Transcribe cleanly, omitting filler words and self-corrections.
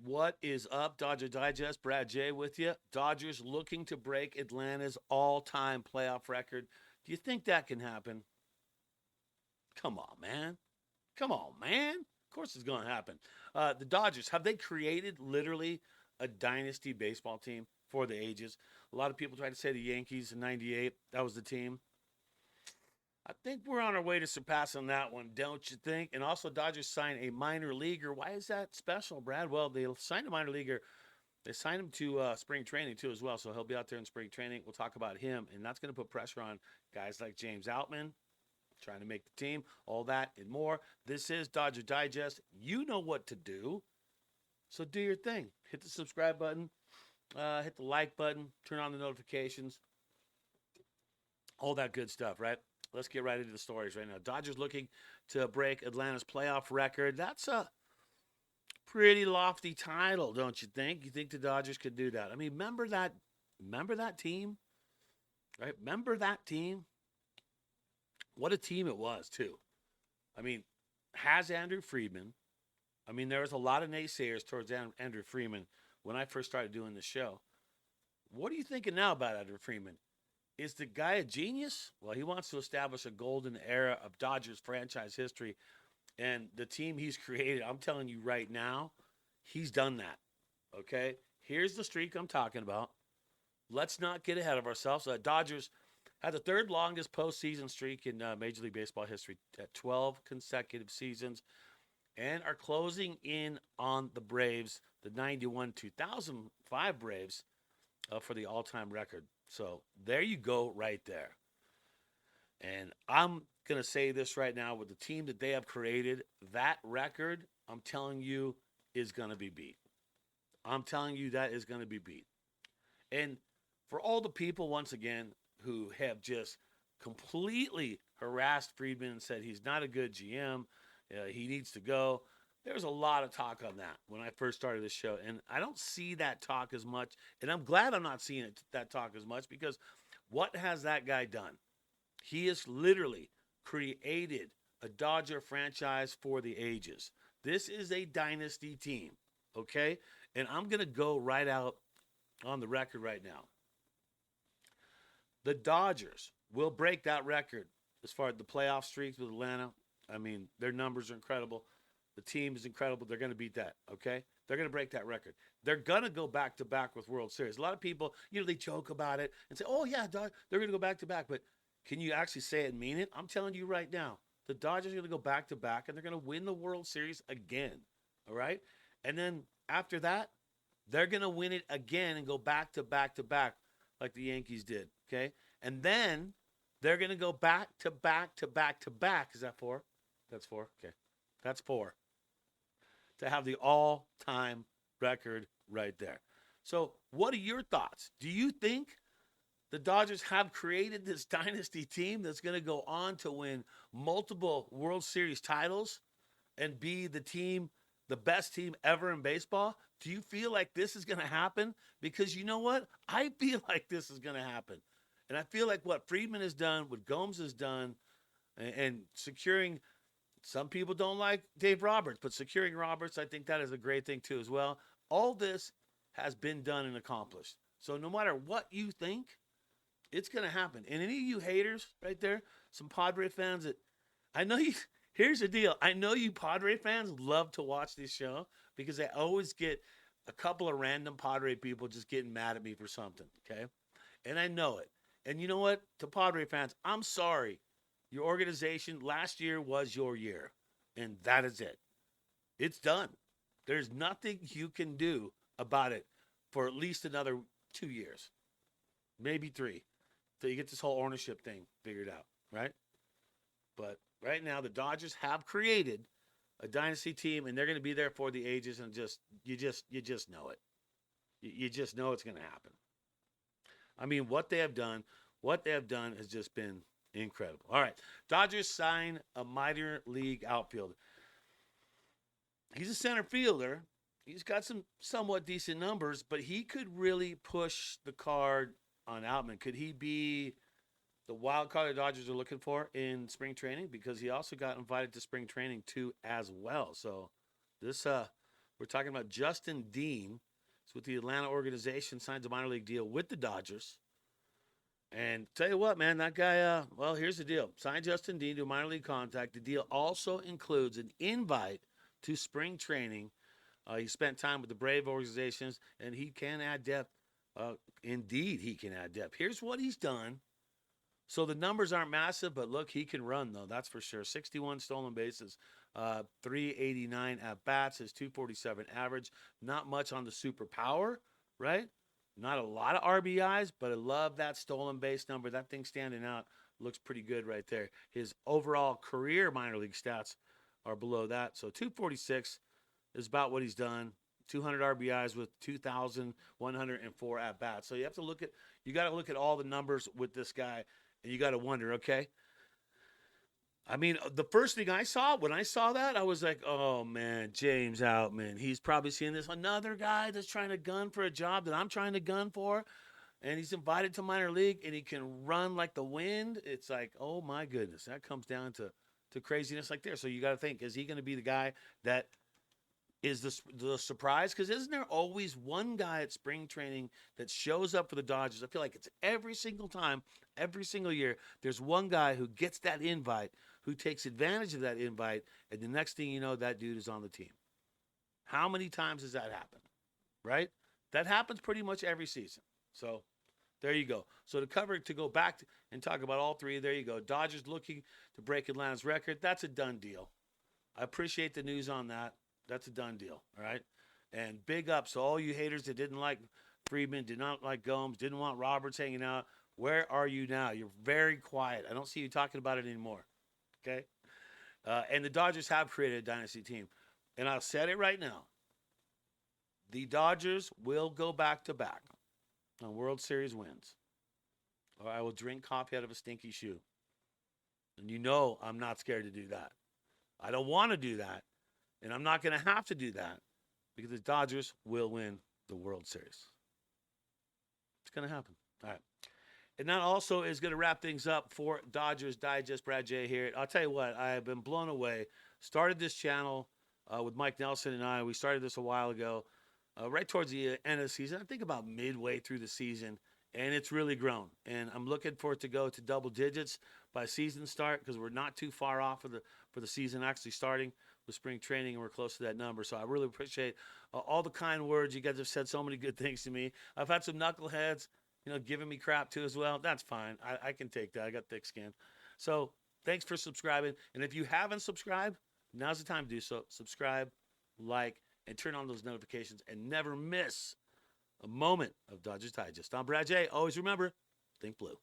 What is up, Dodger Digest? Brad J with you. Dodgers looking to break Atlanta's all-time playoff record. Do you think that can happen? Come on, man. Come on, man. Of course it's going to happen. The Dodgers, have they created literally a dynasty baseball team for the ages? A lot of people try to say the Yankees in 98, that was the team. I think we're on our way to surpassing that one, don't you think? And also, Dodgers signed a minor leaguer. Why is that special, Brad? Well, they signed a minor leaguer. They signed him to spring training, too, as well. So he'll be out there in spring training. We'll talk about him. And that's going to put pressure on guys like James Outman, trying to make the team, all that and more. This is Dodger Digest. You know what to do. So do your thing. Hit the subscribe button, hit the like button, turn on the notifications, all that good stuff, right? Let's get right into the stories right now. Dodgers looking to break Atlanta's playoff record. That's a pretty lofty title, don't you think? You think the Dodgers could do that? I mean, remember that team? Right? Remember that team? What a team it was, too. I mean, has Andrew Friedman. I mean, there was a lot of naysayers towards Andrew Freeman when I first started doing the show. What are you thinking now about Andrew Freeman? Is the guy a genius? Well, he wants to establish a golden era of Dodgers franchise history. And the team he's created, I'm telling you right now, he's done that. Okay? Here's the streak I'm talking about. Let's not get ahead of ourselves. Dodgers had the third longest postseason streak in Major League Baseball history at 12 consecutive seasons and are closing in on the Braves, the 91 2005 Braves, for the all time record. So there you go, right there. And I'm going to say this right now with the team that they have created, that record, I'm telling you, is going to be beat. I'm telling you that is going to be beat. And for all the people, once again, who have just completely harassed Friedman and said he's not a good GM, he needs to go. There's a lot of talk on that when I first started this show, and I don't see that talk as much. And I'm glad I'm not seeing that talk as much because what has that guy done? He has literally created a Dodger franchise for the ages. This is a dynasty team, okay? And I'm going to go right out on the record right now. The Dodgers will break that record as far as the playoff streaks with Atlanta. I mean, their numbers are incredible. The team is incredible. They're going to beat that, okay? They're going to break that record. They're going to go back to back with World Series. A lot of people, they joke about it and say, oh, yeah, they're going to go back to back. But can you actually say it and mean it? I'm telling you right now, the Dodgers are going to go back to back and they're going to win the World Series again, all right? And then after that, they're going to win it again and go back to back to back like the Yankees did, okay? And then they're going to go back to back to back to back. Is that four? That's four. Okay. That's four. To have the all-time record right there. So what are your thoughts? Do you think the Dodgers have created this dynasty team that's going to go on to win multiple World Series titles and be the best team ever in baseball? Do you feel like this is going to happen? Because you know what? I feel like this is going to happen. And I feel like what Friedman has done, what Gomes has done, and securing, some people don't like Dave Roberts, but securing Roberts, I think that is a great thing too as well. All this has been done and accomplished. So no matter what you think, it's going to happen. And any of you haters right there, some Padre fans that I know you, here's the deal. I know you Padre fans love to watch this show because I always get a couple of random Padre people just getting mad at me for something, okay? And I know it. And you know what? To Padre fans, I'm sorry. Your organization last year was your year. And that is it. It's done. There's nothing you can do about it for at least another 2 years, maybe three, till you get this whole ownership thing figured out, right? But right now, the Dodgers have created a dynasty team, and they're going to be there for the ages. And you just know it. You just know it's going to happen. I mean, what they have done has just been incredible. All right, Dodgers sign a minor league outfielder. He's a center fielder. He's got some somewhat decent numbers, but he could really push the card on Outman. Could he be the wild card the Dodgers are looking for in spring training? Because he also got invited to spring training too as well. So this We're talking about Justin Dean. It's with the Atlanta organization, signs a minor league deal with the Dodgers. And tell you what, man, that guy, well, here's the deal. Sign Justin Dean to a minor league contract. The deal also includes an invite to spring training. He spent time with the Brave organizations, and he can add depth. Indeed, he can add depth. Here's what he's done. So the numbers aren't massive, but look, he can run, though. That's for sure. 61 stolen bases, 389 at bats, his 247 average. Not much on the superpower, right? Not a lot of RBIs, but I love that stolen base number. That thing standing out looks pretty good right there. His overall career minor league stats are below that. So 246 is about what he's done. 200 RBIs with 2,104 at bats. So you got to look at all the numbers with this guy, and you got to wonder, okay. I mean, the first thing I saw, when I saw that, I was like, oh, man, James Outman. He's probably seeing this. Another guy that's trying to gun for a job that I'm trying to gun for, and he's invited to minor league, and he can run like the wind. It's like, oh, my goodness. That comes down to craziness like there. So you got to think, is he going to be the guy that is the surprise? Because isn't there always one guy at spring training that shows up for the Dodgers? I feel like it's every single time, every single year, there's one guy who gets that invite, who takes advantage of that invite, and the next thing you know, that dude is on the team. How many times does that happen, right? That happens pretty much every season. So there you go. So to go back and talk about all three, there you go. Dodgers looking to break Atlanta's record. That's a done deal. I appreciate the news on that. That's a done deal, all right? And big ups to all you haters that didn't like Freeman, did not like Gomes, didn't want Roberts hanging out. Where are you now? You're very quiet. I don't see you talking about it anymore, okay? And the Dodgers have created a dynasty team. And I'll say it right now. The Dodgers will go back-to-back on World Series wins, or I will drink coffee out of a stinky shoe. And you know I'm not scared to do that. I don't want to do that. And I'm not going to have to do that because the Dodgers will win the World Series. It's going to happen. All right. And that also is going to wrap things up for Dodgers Digest. Brad J here. I'll tell you what, I have been blown away. Started this channel with Mike Nelson and I. We started this a while ago, right towards the end of the season. I think about midway through the season. And it's really grown. And I'm looking for it to go to double digits by season start because we're not too far off for the season actually starting with spring training, and we're close to that number. So I really appreciate all the kind words. You guys have said so many good things to me. I've had some knuckleheads, giving me crap too as well. That's fine. I can take that. I got thick skin. So thanks for subscribing. And if you haven't subscribed, now's the time to do so. Subscribe, like, and turn on those notifications and never miss a moment of Dodgers Digest. I'm Brad J. Always remember, think blue.